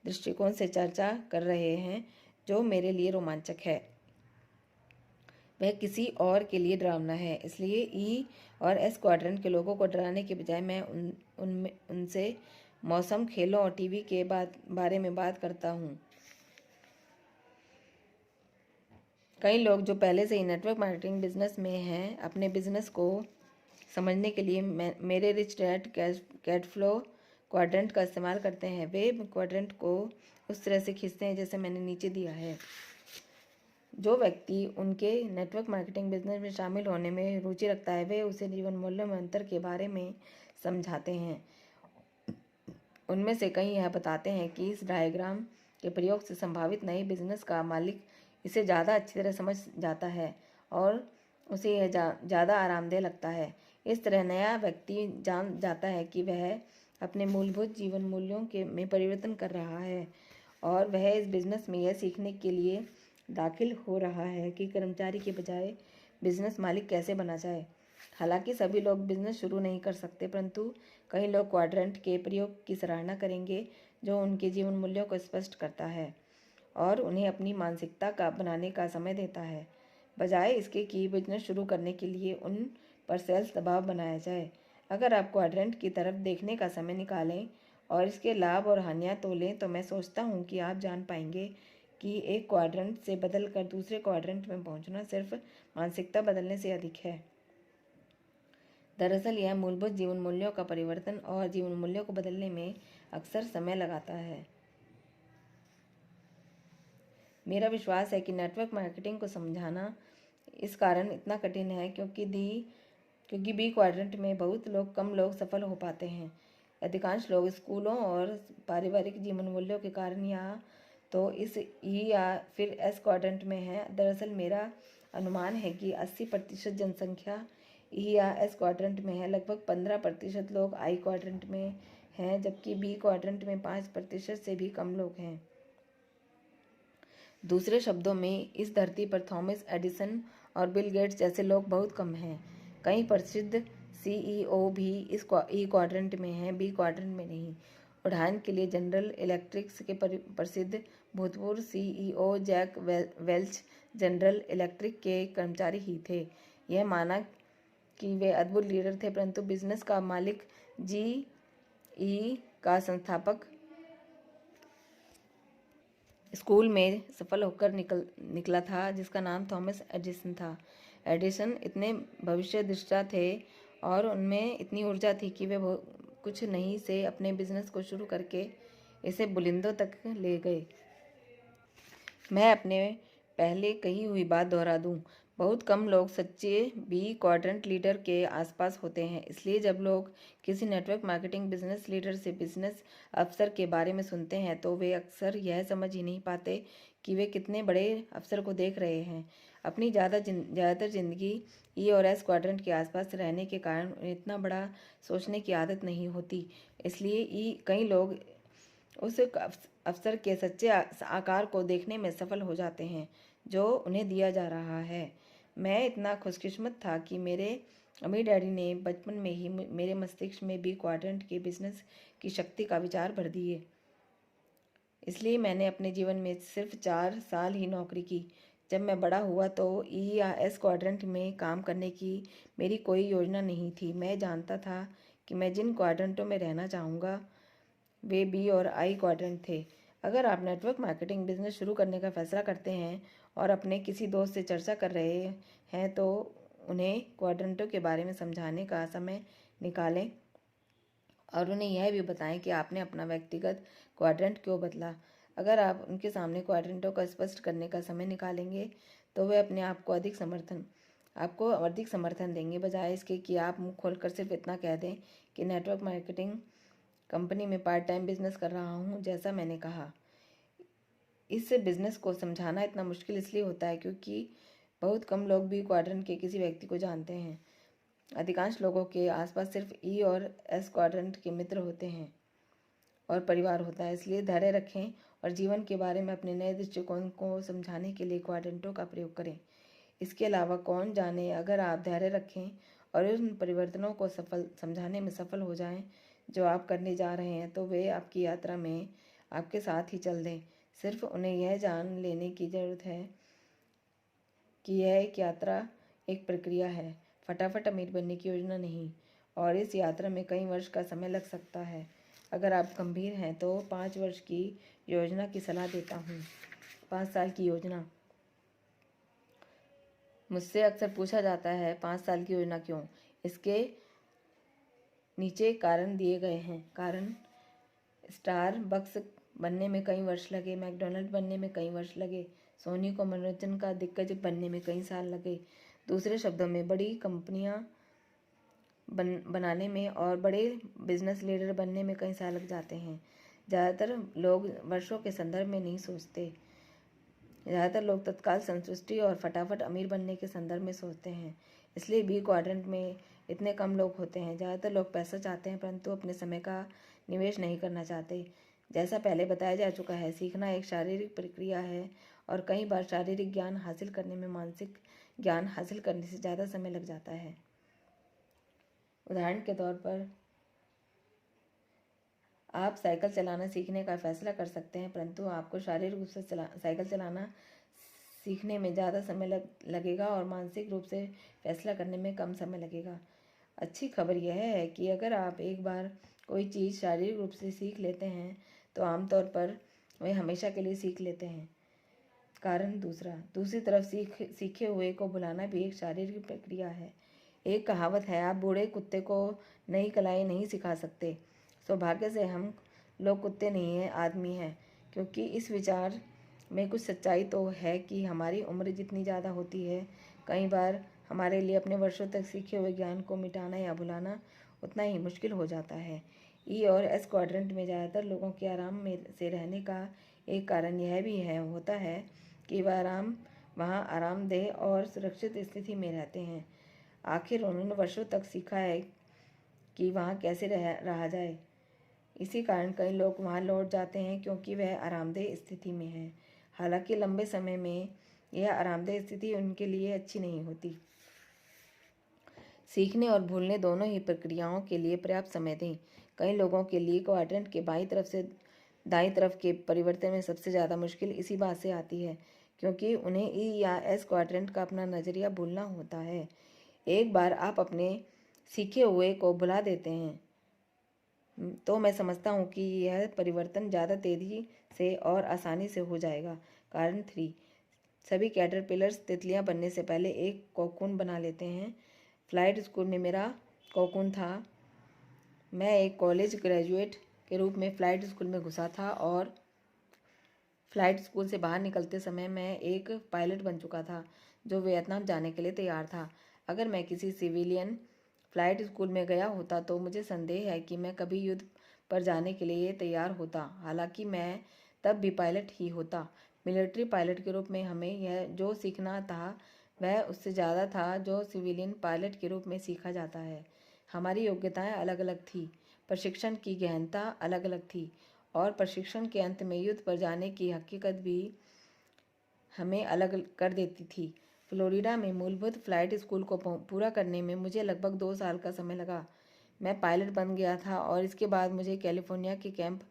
दृष्टिकोण से चर्चा कर रहे हैं जो मेरे लिए रोमांचक है वह किसी और के लिए डरावना है। इसलिए ई और एस क्वाड्रेंट के लोगों को डराने के बजाय मैं उनसे मौसम, खेलों और टीवी के बारे में बात करता हूँ। कई लोग जो पहले से ही नेटवर्क मार्केटिंग बिजनेस में हैं अपने बिजनेस को समझने के लिए मेरे rich dad cash flow quadrant का इस्तेमाल करते हैं। वे क्वाड्रेंट को उस तरह से खींचते हैं जैसे मैंने नीचे दिया है। जो व्यक्ति उनके नेटवर्क मार्केटिंग बिजनेस में शामिल होने में रुचि रखता है वे उसे जीवन मूल्यों में अंतर के बारे में समझाते हैं। उनमें से कई यह बताते हैं कि इस डायग्राम के प्रयोग से संभावित नए बिजनेस का मालिक इसे ज़्यादा अच्छी तरह समझ जाता है और उसे यह ज़्यादा आरामदेह लगता है। इस तरह नया व्यक्ति जान जाता है कि वह अपने मूलभूत जीवन मूल्यों में परिवर्तन कर रहा है और वह इस बिजनेस में यह सीखने के लिए दाखिल हो रहा है कि कर्मचारी के बजाय बिजनेस मालिक कैसे बना जाए। हालांकि सभी लोग बिजनेस शुरू नहीं कर सकते परंतु कई लोग क्वाड्रेंट के प्रयोग की सराहना करेंगे जो उनके जीवन मूल्यों को स्पष्ट करता है और उन्हें अपनी मानसिकता का बनाने का समय देता है बजाय इसके कि बिजनेस शुरू करने के लिए उन पर सेल्स दबाव बनाया जाए। अगर आप क्वाड्रेंट की तरफ देखने का समय निकालें और इसके लाभ और हानियाँ तोलें तो मैं सोचता हूँ कि आप जान पाएंगे कि एक क्वाड्रेंट से बदल कर दूसरे क्वाड्रेंट में पहुँचना सिर्फ मानसिकता बदलने से अधिक है। दरअसल यह मूलभूत जीवन मूल्यों का परिवर्तन और जीवन मूल्यों को बदलने में अक्सर समय लगाता है। मेरा विश्वास है कि नेटवर्क मार्केटिंग को समझाना इस कारण इतना कठिन है क्योंकि बी क्वाड्रेंट में बहुत कम लोग सफल हो पाते हैं। अधिकांश लोग स्कूलों और पारिवारिक जीवन मूल्यों के कारण या तो इस ई या फिर एस क्वाड्रेंट में है। दरअसल मेरा अनुमान है कि 80% जनसंख्या ई या एस क्वाड्रेंट में है। लगभग 15% लोग आई क्वाड्रेंट में हैं, जबकि बी क्वाड्रेंट में 5% से भी कम लोग हैं। दूसरे शब्दों में इस धरती पर थॉमस एडिसन और बिल गेट्स जैसे लोग बहुत कम हैं। कई प्रसिद्ध सीईओ भी इस ई क्वाड्रेंट में हैं, बी क्वाड्रेंट में नहीं। उदाहरण के लिए जनरल इलेक्ट्रिक्स के प्रसिद्ध भूतपूर्व CEO Jack Welch General Electric के कर्मचारी ही थे। यह माना कि वे अद्भुत लीडर थे, परंतु बिजनेस का मालिक GE का संस्थापक स्कूल में सफल होकर निकला था, जिसका नाम थॉमस एडिसन था। एडिसन इतने भविष्य दृष्टा थे और उनमें इतनी ऊर्जा थी कि वे कुछ नहीं से अपने बिजनेस को शुरू करके इसे बुलंदों तक ले गए। मैं अपने पहले कही हुई बात दोहरा दूं, बहुत कम लोग सच्चे बी क्वाड्रेंट लीडर के आसपास होते हैं। इसलिए जब लोग किसी नेटवर्क मार्केटिंग बिजनेस लीडर से बिजनेस अफसर के बारे में सुनते हैं तो वे अक्सर यह समझ ही नहीं पाते कि वे कितने बड़े अफसर को देख रहे हैं। अपनी ज़्यादातर जिंदगी ई और एस क्वाड्रेंट के आसपास रहने के कारण उन्हें इतना बड़ा सोचने की आदत नहीं होती। इसलिए कई लोग उस अफसर के सच्चे आकार को देखने में सफल हो जाते हैं जो उन्हें दिया जा रहा है। मैं इतना खुशकिस्मत था कि मेरे अमीर डैडी ने बचपन में ही मेरे मस्तिष्क में बी क्वाड्रेंट के बिजनेस की शक्ति का विचार भर दिए। इसलिए मैंने अपने जीवन में सिर्फ 4 साल ही नौकरी की। जब मैं बड़ा हुआ तो ई या एस क्वाड्रेंट में काम करने की मेरी कोई योजना नहीं थी। मैं जानता था कि मैं जिन क्वाड्रेंटों में रहना चाहूँगा वे बी और आई क्वाड्रेंट थे। अगर आप नेटवर्क मार्केटिंग बिजनेस शुरू करने का फैसला करते हैं और अपने किसी दोस्त से चर्चा कर रहे हैं तो उन्हें क्वाड्रेंटों के बारे में समझाने का समय निकालें और उन्हें यह भी बताएं कि आपने अपना व्यक्तिगत क्वाड्रेंट क्यों बदला। अगर आप उनके सामने क्वाड्रेंटों का स्पष्ट करने का समय निकालेंगे तो वे आपको अधिक समर्थन देंगे, बजाय इसके कि आप मुंह खोलकर सिर्फ इतना कह दें कि नेटवर्क मार्केटिंग कंपनी में पार्ट टाइम बिजनेस कर रहा हूँ। जैसा मैंने कहा, इस बिजनेस को समझाना इतना मुश्किल इसलिए होता है क्योंकि बहुत कम लोग भी क्वाड्रेंट के किसी व्यक्ति को जानते हैं। अधिकांश लोगों के आसपास सिर्फ ई और एस क्वाड्रेंट के मित्र होते हैं और परिवार होता है। इसलिए धैर्य रखें और जीवन के बारे में अपने नए दृष्टिकोण को समझाने के लिए क्वाड्रेंटों का प्रयोग करें। इसके अलावा कौन जाने, अगर आप धैर्य रखें और उन परिवर्तनों को समझाने में सफल हो जाएं जो आप करने जा रहे हैं तो वे आपकी यात्रा में आपके साथ ही चल दें। सिर्फ उन्हें यह जान लेने की ज़रूरत है कि यह एक यात्रा, एक प्रक्रिया है, फटाफट अमीर बनने की योजना नहीं, और इस यात्रा में कई वर्ष का समय लग सकता है। अगर आप गंभीर हैं तो 5 वर्ष की योजना की सलाह देता हूँ। 5 साल की योजना। मुझसे अक्सर पूछा जाता है 5 साल की योजना क्यों? इसके नीचे कारण दिए गए हैं। कारण: स्टारबक्स बनने में कई वर्ष लगे, मैकडॉनल्ड बनने में कई वर्ष लगे, सोनी को मनोरंजन का दिग्गज बनने में कई साल लगे। दूसरे शब्दों में, बड़ी कंपनियां बनाने में और बड़े बिजनेस लीडर बनने में कई साल लग जाते हैं। ज़्यादातर लोग वर्षों के संदर्भ में नहीं सोचते। ज़्यादातर लोग तत्काल संतुष्टि और फटाफट अमीर बनने के संदर्भ में सोचते हैं। इसलिए बी क्वाड्रेंट में इतने कम लोग होते हैं। ज़्यादातर लोग पैसा चाहते हैं परंतु अपने समय का निवेश नहीं करना चाहते। जैसा पहले बताया जा चुका है, सीखना एक शारीरिक प्रक्रिया है और कई बार शारीरिक ज्ञान हासिल करने में मानसिक ज्ञान हासिल करने से ज़्यादा समय लग जाता है। उदाहरण के तौर पर, आप साइकिल चलाना सीखने का फैसला कर सकते हैं परंतु आपको शारीरिक रूप से साइकिल चलाना सीखने में ज़्यादा समय लगेगा और मानसिक रूप से फैसला करने में कम समय लगेगा। अच्छी खबर यह है कि अगर आप एक बार कोई चीज़ शारीरिक रूप से सीख लेते हैं तो आमतौर पर वे हमेशा के लिए सीख लेते हैं। कारण दूसरा, दूसरी तरफ सीखे हुए को भुलाना भी एक शारीरिक प्रक्रिया है। एक कहावत है, आप बूढ़े कुत्ते को नई कलाई नहीं सिखा सकते। सौभाग्य से हम लोग कुत्ते नहीं हैं, आदमी हैं। क्योंकि इस विचार में कुछ सच्चाई तो है कि हमारी उम्र जितनी ज़्यादा होती है, कई बार हमारे लिए अपने वर्षों तक सीखे हुए ज्ञान को मिटाना या भुलाना उतना ही मुश्किल हो जाता है। ई और एस क्वाड्रेंट में ज़्यादातर लोगों के आराम में से रहने का एक कारण यह भी होता है कि वह वहाँ आरामदेह और सुरक्षित स्थिति में रहते हैं। आखिर उन्होंने वर्षों तक सीखा है कि वहाँ कैसे रहा जाए। इसी कारण कई लोग वहाँ लौट जाते हैं क्योंकि वह आरामदेह स्थिति में है। हालांकि लंबे समय में यह आरामदेह स्थिति उनके लिए अच्छी नहीं होती। सीखने और भूलने दोनों ही प्रक्रियाओं के लिए पर्याप्त समय दें। कई लोगों के लिए क्वाड्रेंट के बाईं तरफ से दाईं तरफ के परिवर्तन में सबसे ज़्यादा मुश्किल इसी बात से आती है क्योंकि उन्हें ई या एस क्वाड्रेंट का अपना नज़रिया भूलना होता है। एक बार आप अपने सीखे हुए को भुला देते हैं तो मैं समझता हूँ कि यह परिवर्तन ज़्यादा तेज़ी से और आसानी से हो जाएगा। कारण 3, सभी कैटरपिलर्स तितलियाँ बनने से पहले एक कोकून बना लेते हैं। फ्लाइट स्कूल में मेरा कोकून था। मैं एक कॉलेज ग्रेजुएट के रूप में फ़्लाइट स्कूल में घुसा था और फ़्लाइट स्कूल से बाहर निकलते समय मैं एक पायलट बन चुका था जो वियतनाम जाने के लिए तैयार था। अगर मैं किसी सिविलियन फ़्लाइट स्कूल में गया होता तो मुझे संदेह है कि मैं कभी युद्ध पर जाने के लिए तैयार होता। हालांकि मैं तब भी पायलट ही होता। मिलिट्री पायलट के रूप में हमें यह जो सीखना था वह उससे ज़्यादा था जो सिविलियन पायलट के रूप में सीखा जाता है। हमारी योग्यताएं अलग अलग थी, प्रशिक्षण की गहनता अलग अलग थी और प्रशिक्षण के अंत में युद्ध पर जाने की हकीकत भी हमें अलग कर देती थी। फ्लोरिडा में मूलभूत फ्लाइट स्कूल को पूरा करने में मुझे लगभग 2 साल का समय लगा। मैं पायलट बन गया था और इसके बाद मुझे कैलिफोर्निया के कैंप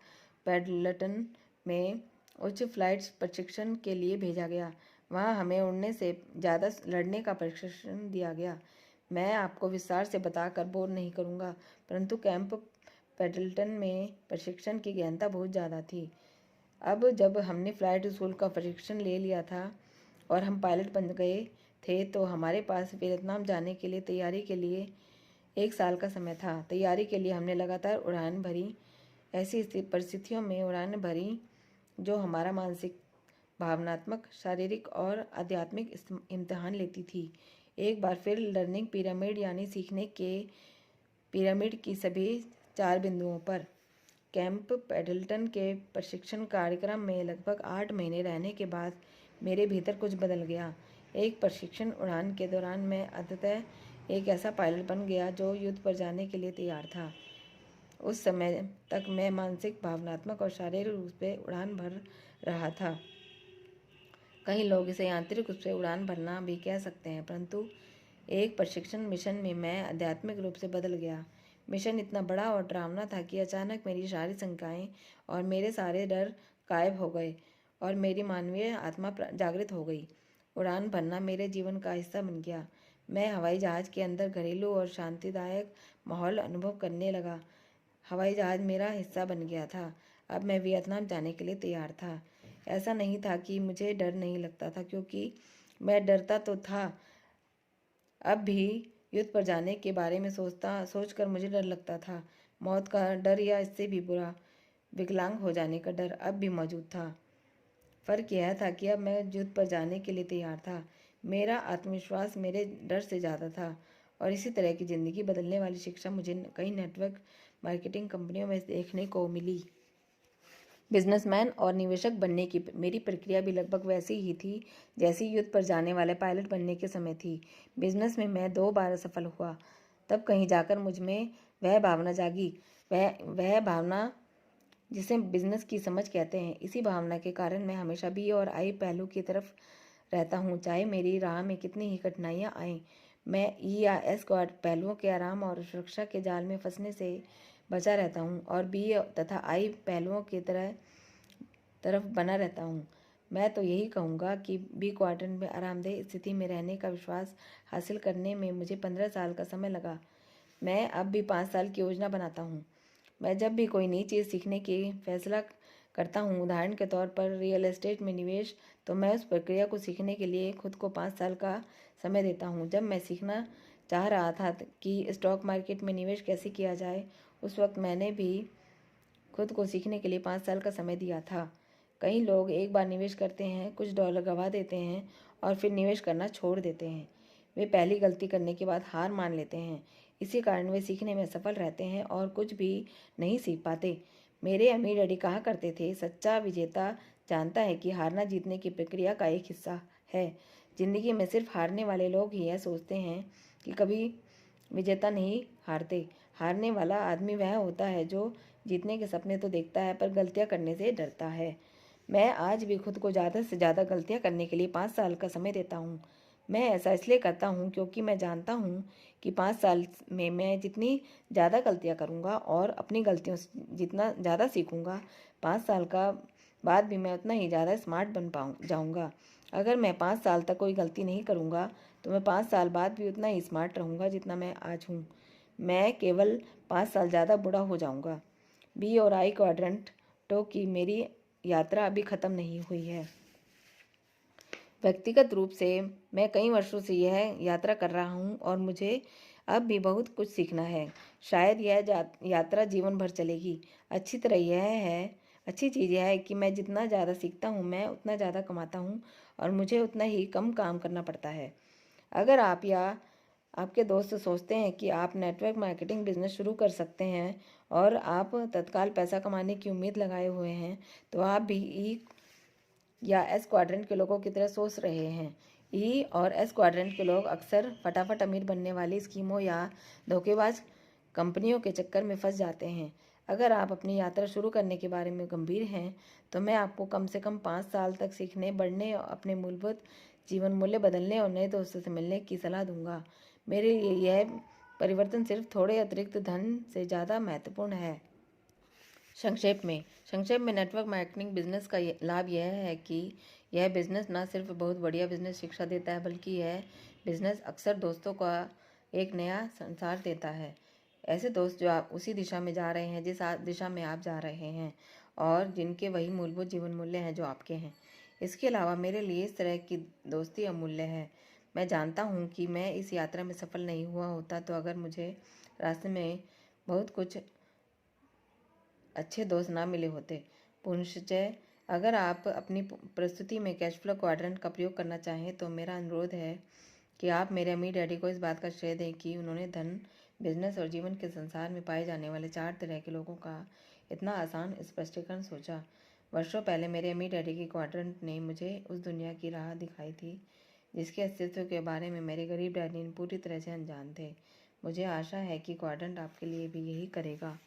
पेडल्टन में उच्च फ्लाइट प्रशिक्षण के लिए भेजा गया। वहाँ हमें उड़ने से ज़्यादा लड़ने का प्रशिक्षण दिया गया। मैं आपको विस्तार से बताकर बोर नहीं करूँगा, परंतु कैंप पेडल्टन में प्रशिक्षण की गहनता बहुत ज़्यादा थी। अब जब हमने फ़्लाइट स्कूल का प्रशिक्षण ले लिया था और हम पायलट बन गए थे तो हमारे पास वियतनाम जाने के लिए तैयारी के लिए 1 साल का समय था। तैयारी के लिए हमने लगातार उड़ान भरी, ऐसी परिस्थितियों में उड़ान भरी जो हमारा मानसिक, भावनात्मक, शारीरिक और आध्यात्मिक इम्तिहान लेती थी। एक बार फिर लर्निंग पिरामिड यानी सीखने के पिरामिड की सभी 4 बिंदुओं पर कैंप पेडल्टन के प्रशिक्षण कार्यक्रम में लगभग 8 महीने रहने के बाद मेरे भीतर कुछ बदल गया। एक प्रशिक्षण उड़ान के दौरान मैं अंततः एक ऐसा पायलट बन गया जो युद्ध पर जाने के लिए तैयार था। उस समय तक मैं मानसिक, भावनात्मक और शारीरिक रूप से उड़ान भर रहा था। कई लोग इसे आंतरिक रूप से उड़ान भरना भी कह सकते हैं, परंतु एक प्रशिक्षण मिशन में मैं आध्यात्मिक रूप से बदल गया। मिशन इतना बड़ा और डरावना था कि अचानक मेरी सारी शंकाएं और मेरे सारे डर गायब हो गए और मेरी मानवीय आत्मा जागृत हो गई। उड़ान भरना मेरे जीवन का हिस्सा बन गया। मैं हवाई जहाज़ के अंदर घरेलू और शांतिदायक माहौल अनुभव करने लगा। हवाई जहाज़ मेरा हिस्सा बन गया था। अब मैं वियतनाम जाने के लिए तैयार था। ऐसा नहीं था कि मुझे डर नहीं लगता था, क्योंकि मैं डरता तो था। अब भी युद्ध पर जाने के बारे में सोचकर मुझे डर लगता था। मौत का डर या इससे भी बुरा, विकलांग हो जाने का डर अब भी मौजूद था। फ़र्क यह था कि अब मैं युद्ध पर जाने के लिए तैयार था। मेरा आत्मविश्वास मेरे डर से ज़्यादा था और इसी तरह की ज़िंदगी बदलने वाली शिक्षा मुझे कई नेटवर्क मार्केटिंग कंपनियों में देखने को मिली। बिजनेसमैन और निवेशक बनने की मेरी प्रक्रिया भी लगभग वैसी ही थी जैसी युद्ध पर जाने वाले पायलट बनने के समय थी। बिजनेस में मैं 2 बार असफल हुआ। तब कहीं जाकर मुझ में वह भावना जागी, वह भावना जिसे बिजनेस की समझ कहते हैं। इसी भावना के कारण मैं हमेशा बी और आई पहलू की तरफ रहता हूँ, चाहे मेरी राह में कितनी ही कठिनाइयाँ आएँ। मैं ई या एस पहलुओं के आराम और सुरक्षा के जाल में फंसने से बचा रहता हूँ और बी तथा आई पहलुओं की तरफ बना रहता हूँ। मैं तो यही कहूँगा कि बी क्वाड्रेंट में आरामदेह स्थिति में रहने का विश्वास हासिल करने में मुझे 15 साल का समय लगा। मैं अब भी 5 साल की योजना बनाता हूँ। मैं जब भी कोई नई चीज़ सीखने की फैसला करता हूँ, उदाहरण के तौर पर रियल एस्टेट में निवेश, तो मैं उस प्रक्रिया को सीखने के लिए खुद को 5 साल का समय देता हूँ। जब मैं सीखना चाह रहा था कि स्टॉक मार्केट में निवेश कैसे किया जाए, उस वक्त मैंने भी खुद को सीखने के लिए 5 साल का समय दिया था। कई लोग एक बार निवेश करते हैं, कुछ डॉलर गंवा देते हैं और फिर निवेश करना छोड़ देते हैं। वे पहली गलती करने के बाद हार मान लेते हैं। इसी कारण वे सीखने में सफल रहते हैं और कुछ भी नहीं सीख पाते। मेरे अम्मी डैडी कहा करते थे, सच्चा विजेता जानता है कि हारना जीतने की प्रक्रिया का एक हिस्सा है। जिंदगी में सिर्फ हारने वाले लोग ही यह सोचते हैं कि कभी विजेता नहीं हारते। हारने वाला आदमी वह होता है जो जीतने के सपने तो देखता है पर गलतियां करने से डरता है। मैं आज भी खुद को ज़्यादा से ज़्यादा गलतियां करने के लिए 5 साल का समय देता हूँ। मैं ऐसा इसलिए करता हूँ क्योंकि मैं जानता हूँ कि 5 साल में मैं जितनी ज़्यादा गलतियाँ करूँगा और अपनी गलतियों से जितना ज़्यादा सीखूँगा, 5 साल का बाद भी मैं उतना ही ज़्यादा स्मार्ट बन जाऊँगा। अगर मैं 5 साल तक कोई गलती नहीं करूँगा तो मैं 5 साल बाद भी उतना ही स्मार्ट रहूँगा जितना मैं आज हूँ। मैं केवल 5 साल ज़्यादा बूढ़ा हो जाऊँगा। बी और आई क्वाड्रेंटों की मेरी यात्रा अभी ख़त्म नहीं हुई है। व्यक्तिगत रूप से मैं कई वर्षों से यह यात्रा कर रहा हूँ और मुझे अब भी बहुत कुछ सीखना है। शायद यह यात्रा जीवन भर चलेगी। अच्छी चीज़ यह है कि मैं जितना ज़्यादा सीखता हूँ, मैं उतना ज़्यादा कमाता हूँ और मुझे उतना ही कम काम करना पड़ता है। अगर आप या आपके दोस्त सोचते हैं कि आप नेटवर्क मार्केटिंग बिजनेस शुरू कर सकते हैं और आप तत्काल पैसा कमाने की उम्मीद लगाए हुए हैं, तो आप भी ई या एस क्वाड्रेंट के लोगों की तरह सोच रहे हैं। ई और एस क्वाड्रेंट के लोग अक्सर फटाफट अमीर बनने वाली स्कीमों या धोखेबाज कंपनियों के चक्कर में फंस जाते हैं। अगर आप अपनी यात्रा शुरू करने के बारे में गंभीर हैं, तो मैं आपको कम से कम 5 साल तक सीखने, बढ़ने, अपने मूलभूत जीवन मूल्य बदलने और नए दोस्तों से मिलने की सलाह दूंगा। मेरे लिए यह परिवर्तन सिर्फ थोड़े अतिरिक्त धन से ज़्यादा महत्वपूर्ण है। संक्षेप में नेटवर्क मार्केटिंग बिजनेस का लाभ यह है कि यह बिजनेस न सिर्फ बहुत बढ़िया बिजनेस शिक्षा देता है, बल्कि यह बिजनेस अक्सर दोस्तों का एक नया संसार देता है। ऐसे दोस्त जो आप उसी दिशा में जा रहे हैं जिस दिशा में आप जा रहे हैं और जिनके वही मूलभूत जीवन मूल्य हैं जो आपके हैं। इसके अलावा मेरे लिए इस तरह की दोस्ती अमूल्य है। मैं जानता हूँ कि मैं इस यात्रा में सफल नहीं हुआ होता तो अगर मुझे रास्ते में बहुत कुछ अच्छे दोस्त ना मिले होते। पुनश्चय अगर आप अपनी प्रस्तुति में कैश फ्लो क्वाड्रेंट का प्रयोग करना चाहें तो मेरा अनुरोध है कि आप मेरे अम्मी डैडी को इस बात का श्रेय दें कि उन्होंने धन, बिजनेस और जीवन के संसार में पाए जाने वाले 4 तरह के लोगों का इतना आसान स्पष्टीकरण सोचा। वर्षों पहले मेरे अम्मी डैडी की क्वाड्रेंट ने मुझे उस दुनिया की राह दिखाई थी जिसके अस्तित्व के बारे में मेरे गरीब डैडी पूरी तरह से अनजान थे। मुझे आशा है कि क्वाड्रेंट आपके लिए भी यही करेगा।